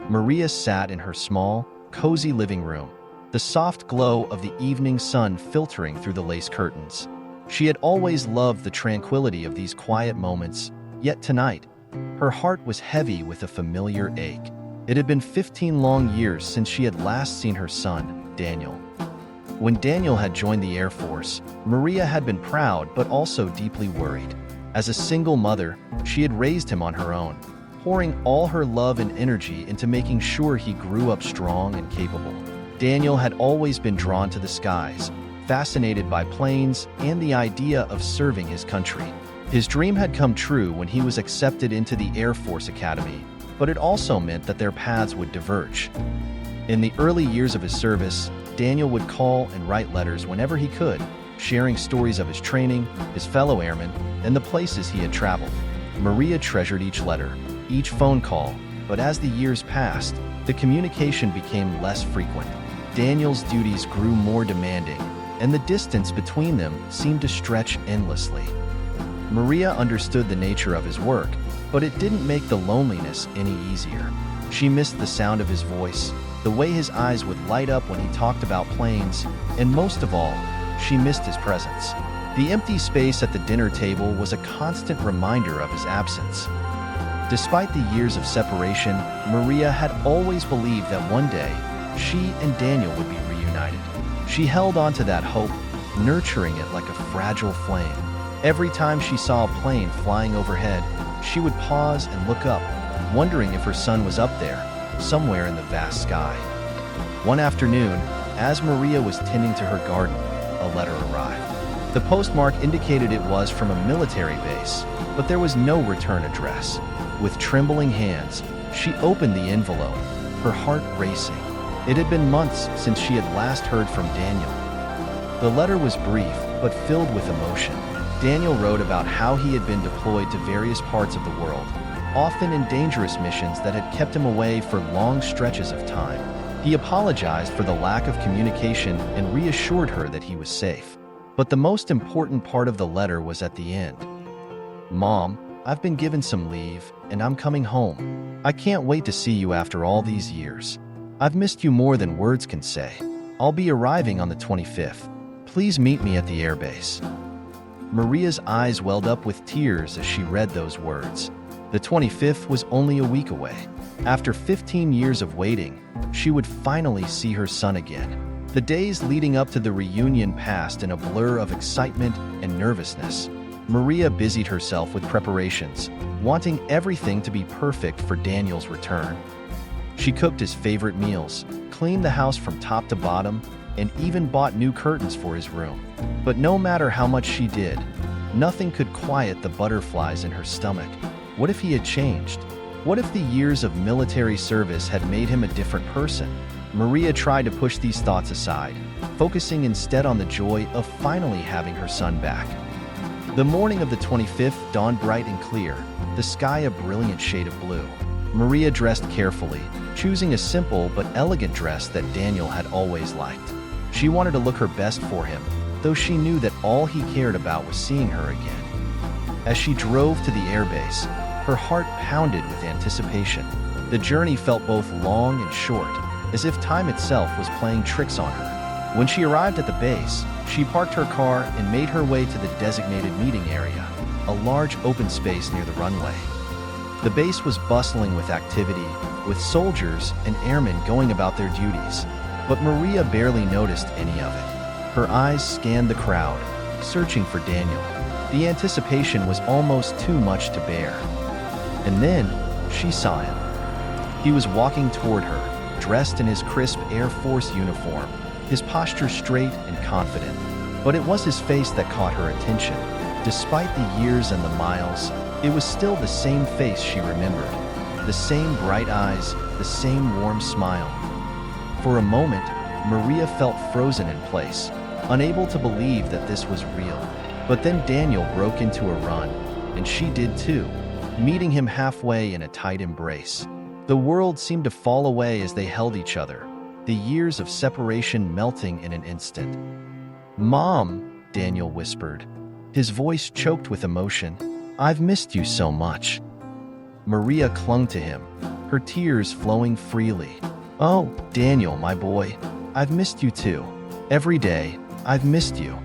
Maria sat in her small, cozy living room, the soft glow of the evening sun filtering through the lace curtains. She had always loved the tranquility of these quiet moments, yet tonight, her heart was heavy with a familiar ache. It had been 15 long years since she had last seen her son, Daniel. When Daniel had joined the Air Force, Maria had been proud but also deeply worried. As a single mother, she had raised him on her own, pouring all her love and energy into making sure he grew up strong and capable. Daniel had always been drawn to the skies, fascinated by planes and the idea of serving his country. His dream had come true when he was accepted into the Air Force Academy, but it also meant that their paths would diverge. In the early years of his service, Daniel would call and write letters whenever he could, sharing stories of his training, his fellow airmen, and the places he had traveled. Maria treasured each letter, each phone call, but as the years passed, the communication became less frequent. Daniel's duties grew more demanding, and the distance between them seemed to stretch endlessly. Maria understood the nature of his work, but it didn't make the loneliness any easier. She missed the sound of his voice, the way his eyes would light up when he talked about planes, and most of all, she missed his presence. The empty space at the dinner table was a constant reminder of his absence. Despite the years of separation, Maria had always believed that one day, she and Daniel would be reunited. She held on to that hope, nurturing it like a fragile flame. Every time she saw a plane flying overhead, she would pause and look up, wondering if her son was up there, somewhere in the vast sky. One afternoon, as Maria was tending to her garden, a letter arrived. The postmark indicated it was from a military base, but there was no return address. With trembling hands, she opened the envelope, her heart racing. It had been months since she had last heard from Daniel. The letter was brief, but filled with emotion. Daniel wrote about how he had been deployed to various parts of the world, often in dangerous missions that had kept him away for long stretches of time. He apologized for the lack of communication and reassured her that he was safe. But the most important part of the letter was at the end. "Mom, I've been given some leave, and I'm coming home. I can't wait to see you after all these years. I've missed you more than words can say. I'll be arriving on the 25th. Please meet me at the airbase." Maria's eyes welled up with tears as she read those words. The 25th was only a week away. After 15 years of waiting, she would finally see her son again. The days leading up to the reunion passed in a blur of excitement and nervousness. Maria busied herself with preparations, wanting everything to be perfect for Daniel's return. She cooked his favorite meals, cleaned the house from top to bottom, and even bought new curtains for his room. But no matter how much she did, nothing could quiet the butterflies in her stomach. What if he had changed? What if the years of military service had made him a different person? Maria tried to push these thoughts aside, focusing instead on the joy of finally having her son back. The morning of the 25th dawned bright and clear, the sky a brilliant shade of blue. Maria dressed carefully, choosing a simple but elegant dress that Daniel had always liked. She wanted to look her best for him, though she knew that all he cared about was seeing her again. As she drove to the airbase, her heart pounded with anticipation. The journey felt both long and short, as if time itself was playing tricks on her. When she arrived at the base, she parked her car and made her way to the designated meeting area, a large open space near the runway. The base was bustling with activity, with soldiers and airmen going about their duties, but Maria barely noticed any of it. Her eyes scanned the crowd, searching for Daniel. The anticipation was almost too much to bear. And then, she saw him. He was walking toward her, dressed in his crisp Air Force uniform, his posture straight and confident. But it was his face that caught her attention. Despite the years and the miles, it was still the same face she remembered. The same bright eyes, the same warm smile. For a moment, Maria felt frozen in place, unable to believe that this was real. But then Daniel broke into a run, and she did too, meeting him halfway in a tight embrace. The world seemed to fall away as they held each other, the years of separation melting in an instant. "Mom," Daniel whispered, his voice choked with emotion, "I've missed you so much." Maria clung to him, her tears flowing freely. "Oh, Daniel, my boy, I've missed you too. Every day, I've missed you."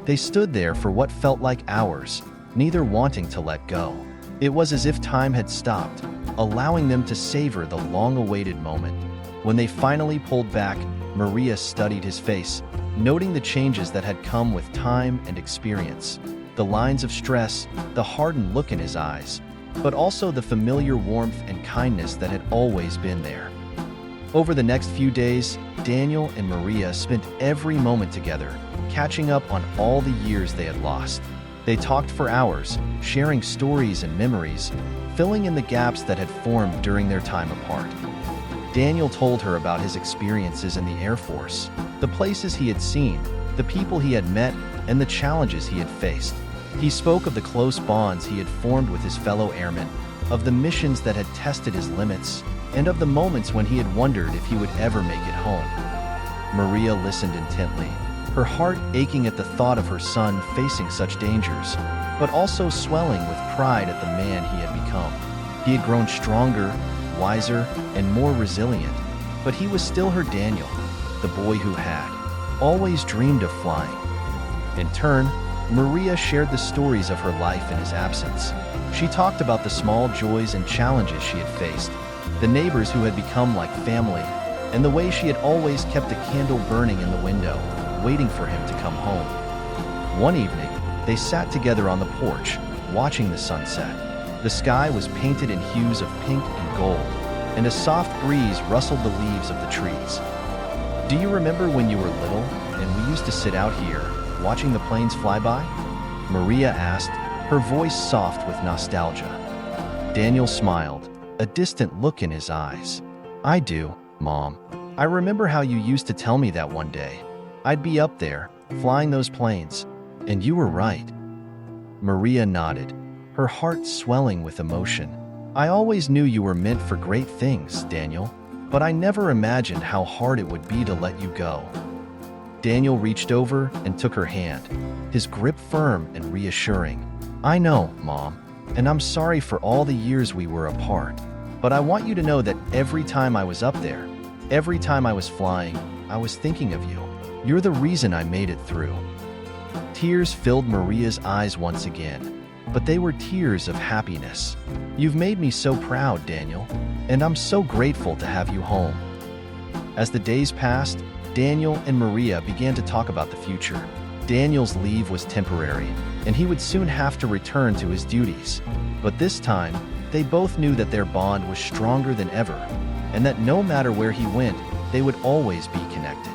They stood there for what felt like hours, neither wanting to let go. It was as if time had stopped, allowing them to savor the long-awaited moment. When they finally pulled back, Maria studied his face, noting the changes that had come with time and experience. The lines of stress, the hardened look in his eyes, but also the familiar warmth and kindness that had always been there. Over the next few days, Daniel and Maria spent every moment together, catching up on all the years they had lost. They talked for hours, sharing stories and memories, filling in the gaps that had formed during their time apart. Daniel told her about his experiences in the Air Force, the places he had seen, the people he had met, and the challenges he had faced. He spoke of the close bonds he had formed with his fellow airmen, of the missions that had tested his limits, and of the moments when he had wondered if he would ever make it home. Maria listened intently, her heart aching at the thought of her son facing such dangers, but also swelling with pride at the man he had become. He had grown stronger, wiser, and more resilient, but he was still her Daniel, the boy who had always dreamed of flying. In turn, Maria shared the stories of her life in his absence. She talked about the small joys and challenges she had faced, the neighbors who had become like family, and the way she had always kept a candle burning in the window, waiting for him to come home. One evening, they sat together on the porch, watching the sunset. The sky was painted in hues of pink and gold, and a soft breeze rustled the leaves of the trees. "Do you remember when you were little, and we used to sit out here, watching the planes fly by?" Maria asked, her voice soft with nostalgia. Daniel smiled, a distant look in his eyes. "I do, Mom. I remember how you used to tell me that one day. I'd be up there, flying those planes, and you were right." Maria nodded, her heart swelling with emotion. "I always knew you were meant for great things, Daniel, but I never imagined how hard it would be to let you go." Daniel reached over and took her hand, his grip firm and reassuring. "I know, Mom, and I'm sorry for all the years we were apart, but I want you to know that every time I was up there, every time I was flying, I was thinking of you. You're the reason I made it through." Tears filled Maria's eyes once again, but they were tears of happiness. "You've made me so proud, Daniel, and I'm so grateful to have you home." As the days passed, Daniel and Maria began to talk about the future. Daniel's leave was temporary, and he would soon have to return to his duties. But this time, they both knew that their bond was stronger than ever, and that no matter where he went, they would always be connected.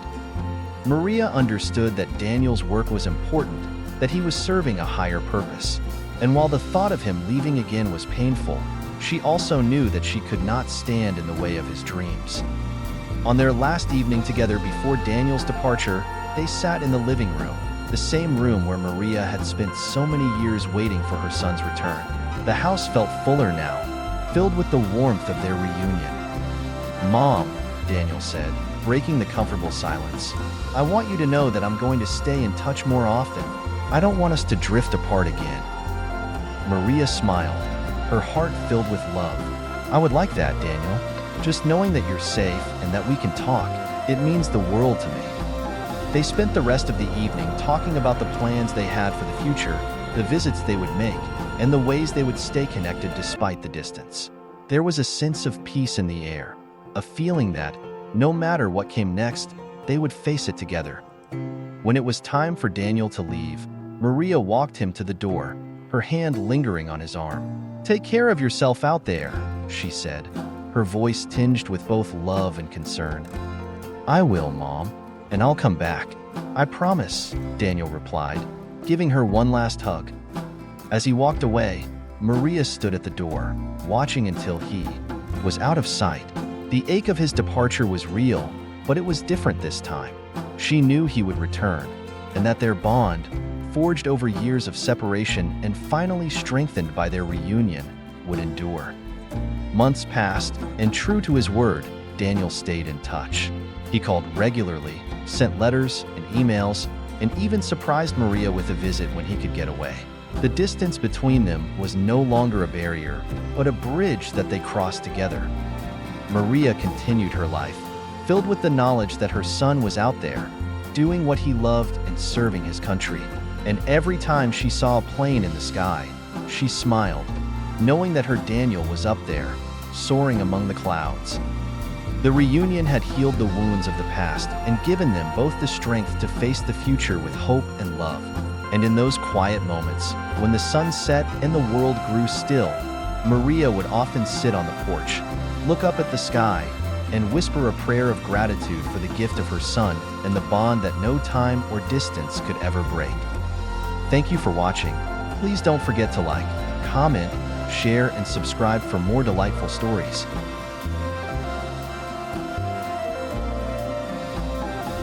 Maria understood that Daniel's work was important, that he was serving a higher purpose. And while the thought of him leaving again was painful, she also knew that she could not stand in the way of his dreams. On their last evening together before Daniel's departure, they sat in the living room, the same room where Maria had spent so many years waiting for her son's return. The house felt fuller now, filled with the warmth of their reunion. "Mom," Daniel said, breaking the comfortable silence, "I want you to know that I'm going to stay in touch more often. I don't want us to drift apart again." Maria smiled, her heart filled with love. "I would like that, Daniel. Just knowing that you're safe and that we can talk, it means the world to me." They spent the rest of the evening talking about the plans they had for the future, the visits they would make, and the ways they would stay connected despite the distance. There was a sense of peace in the air, a feeling that, no matter what came next, they would face it together. When it was time for Daniel to leave, Maria walked him to the door, her hand lingering on his arm. "Take care of yourself out there," she said, her voice tinged with both love and concern. "I will, Mom, and I'll come back. I promise," Daniel replied, giving her one last hug. As he walked away, Maria stood at the door, watching until he was out of sight. The ache of his departure was real, but it was different this time. She knew he would return, and that their bond, forged over years of separation and finally strengthened by their reunion, would endure. Months passed, and true to his word, Daniel stayed in touch. He called regularly, sent letters and emails, and even surprised Maria with a visit when he could get away. The distance between them was no longer a barrier, but a bridge that they crossed together. Maria continued her life, filled with the knowledge that her son was out there, doing what he loved and serving his country. And every time she saw a plane in the sky, she smiled, knowing that her Daniel was up there, soaring among the clouds. The reunion had healed the wounds of the past and given them both the strength to face the future with hope and love. And in those quiet moments, when the sun set and the world grew still, Maria would often sit on the porch, look up at the sky, and whisper a prayer of gratitude for the gift of her son and the bond that no time or distance could ever break. Thank you for watching. Please don't forget to like, comment, share, and subscribe for more delightful stories.